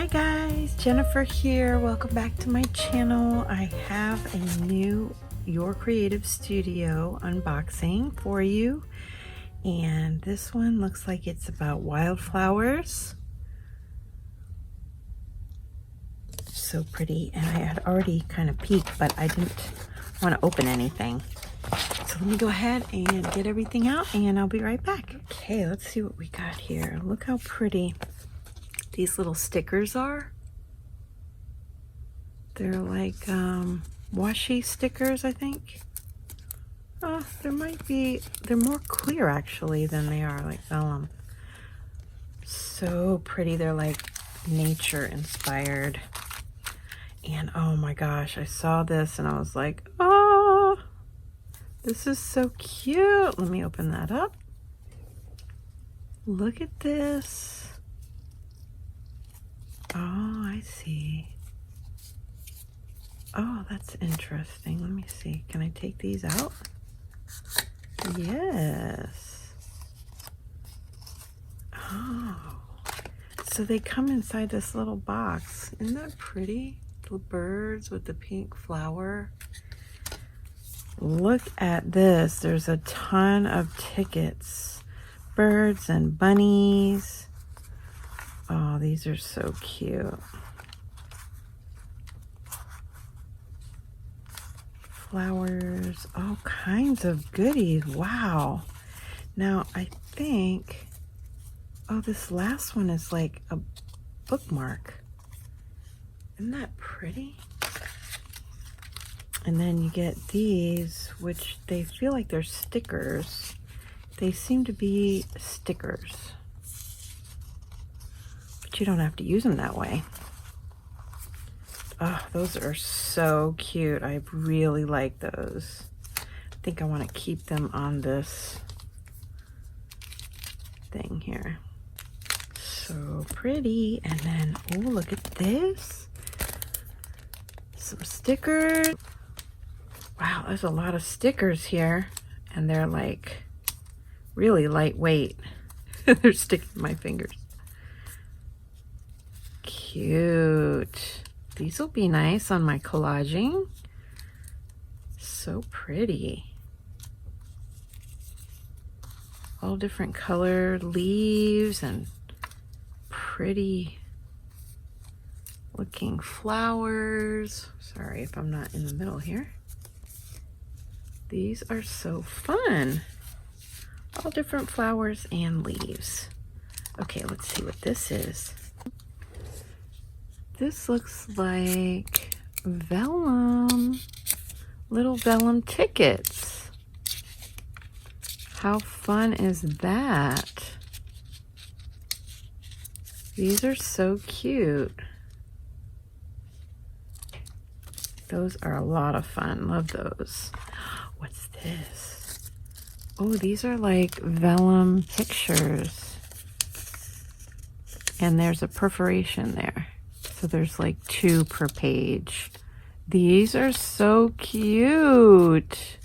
Hi guys, Jennifer here. Welcome back to my channel. I have a new Your Creative Studio unboxing for you. And this one looks like it's about wildflowers. So pretty. And I had already kind of peeked, but I didn't want to open anything. So let me go ahead and get everything out and I'll be right back. Okay, let's see what we got here. Look how pretty these little stickers are. They're like washi stickers, I think. Oh, they're more clear actually than they are like vellum. So pretty. They're like nature inspired. And oh my gosh, I saw this and I was like, oh, this is so cute. Let me open that up. Look at this. Oh, I see. Oh, that's interesting. Let me see. Can I take these out? Yes. Oh. So they come inside this little box. Isn't that pretty? Little birds with the pink flower. Look at this. There's a ton of tickets. Birds and bunnies. Oh, these are so cute. Flowers, all kinds of goodies. Wow. Now, I think, oh, this last one is like a bookmark. Isn't that pretty? And then you get these, which they feel like they're stickers. They seem to be stickers. You don't have to use them that way. Oh, those are so cute. I really like those. I think I want to keep them on this thing here. So pretty. And then, oh, look at this. Some stickers. Wow, there's a lot of stickers here. And they're like really lightweight. They're sticking to my fingers. Cute. These will be nice on my collaging. So pretty. All different colored leaves and pretty looking flowers. Sorry if I'm not in the middle here. These are so fun. All different flowers and leaves. Okay, let's see what this is. This looks like vellum, little vellum tickets. How fun is that? These are so cute. Those are a lot of fun. Love those. What's this? Oh, these are like vellum pictures. And there's a perforation there. So there's like 2 per page. These are so cute.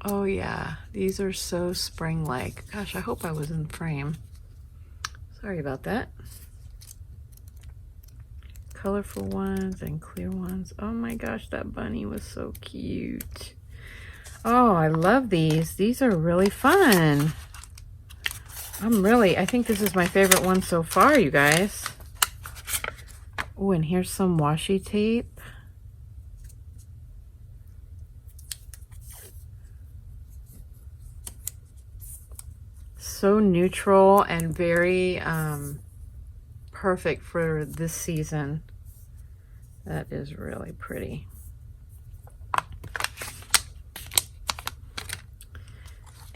Oh yeah, these are so spring-like. Gosh, I hope I was in frame. Sorry about that. Colorful ones and clear ones. Oh my gosh, that bunny was so cute. Oh, I love these. These are really fun. I think this is my favorite one so far, you guys. Oh, and here's some washi tape. So neutral and very perfect for this season. That is really pretty.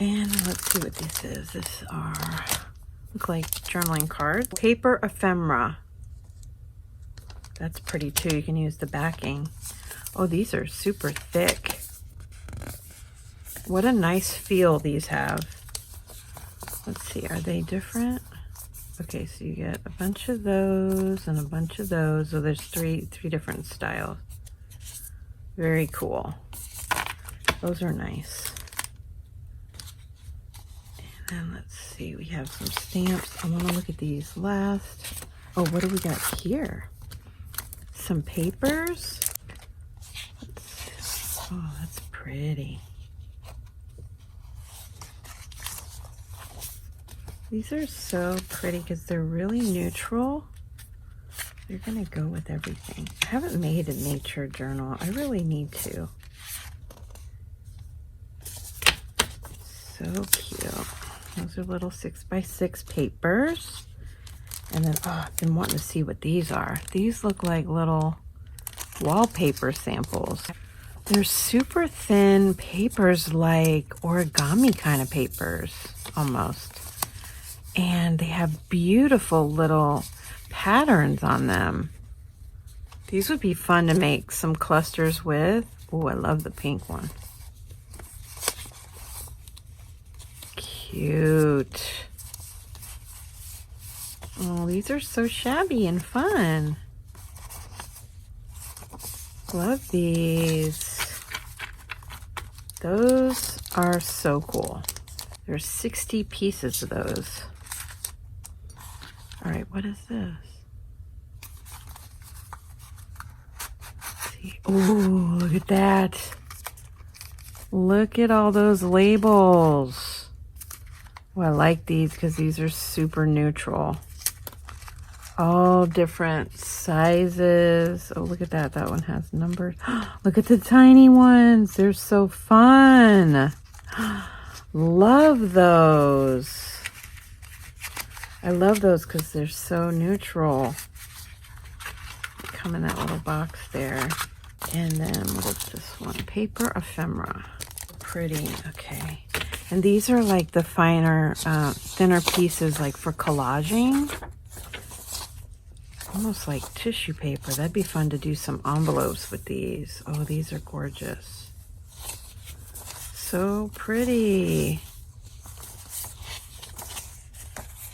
And let's see what this is. This are, look like journaling cards. Paper ephemera. That's pretty too. You can use the backing. Oh, these are super thick. What a nice feel these have. Let's see, are they different? Okay, so you get a bunch of those and a bunch of those. So there's three different styles. Very cool. Those are nice. And let's see, we have some stamps. I want to look at these last. Oh, what do we got here? Some papers. Oh, that's pretty. These are so pretty because they're really neutral. They're gonna go with everything. I haven't made a nature journal. I really need to. So cute. Those are little 6x6 papers. And then, oh, I've been wanting to see what these are. These look like little wallpaper samples. They're super thin papers, like origami kind of papers, almost. And they have beautiful little patterns on them. These would be fun to make some clusters with. Oh, I love the pink one. Cute. Oh, these are so shabby and fun. Love these. Those are so cool. There's 60 pieces of those. All right, what is this? Let's see. Oh, look at that. Look at all those labels. Oh, I like these because these are super neutral. All different sizes. Oh, look at that. That one has numbers. Look at the tiny ones. They're so fun. Love those. I love those because they're so neutral. They come in that little box there. And then what is this one? Paper ephemera. Pretty. Okay. And these are like the finer, thinner pieces, like for collaging. Almost like tissue paper. That'd be fun to do some envelopes with these. Oh, these are gorgeous. So pretty.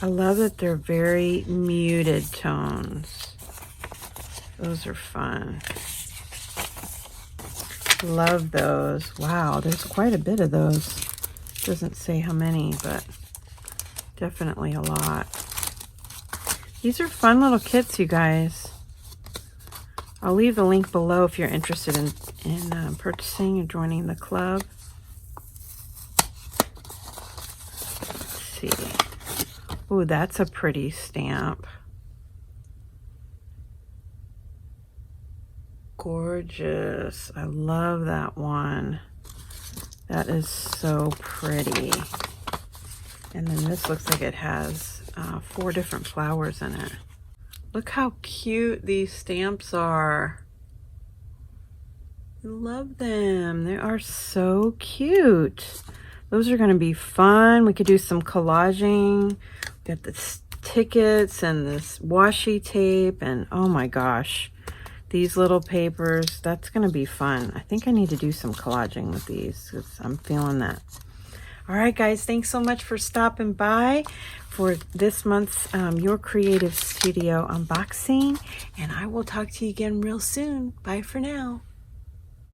I love that they're very muted tones. Those are fun. Love those. Wow, there's quite a bit of those. Doesn't say how many, but definitely a lot. These are fun little kits, you guys. I'll leave the link below if you're interested in purchasing or joining the club. Let's see. Ooh, that's a pretty stamp. Gorgeous. I love that one. That is so pretty. And then this looks like it has 4 different flowers in it. Look how cute these stamps are. I love them. They are so cute. Those are going to be fun. We could do some collaging. We got the tickets and this washi tape, and oh my gosh, these little papers. That's going to be fun. I think I need to do some collaging with these because I'm feeling that. All right, guys, thanks so much for stopping by for this month's Your Creative Studio unboxing, and I will talk to you again real soon. Bye for now.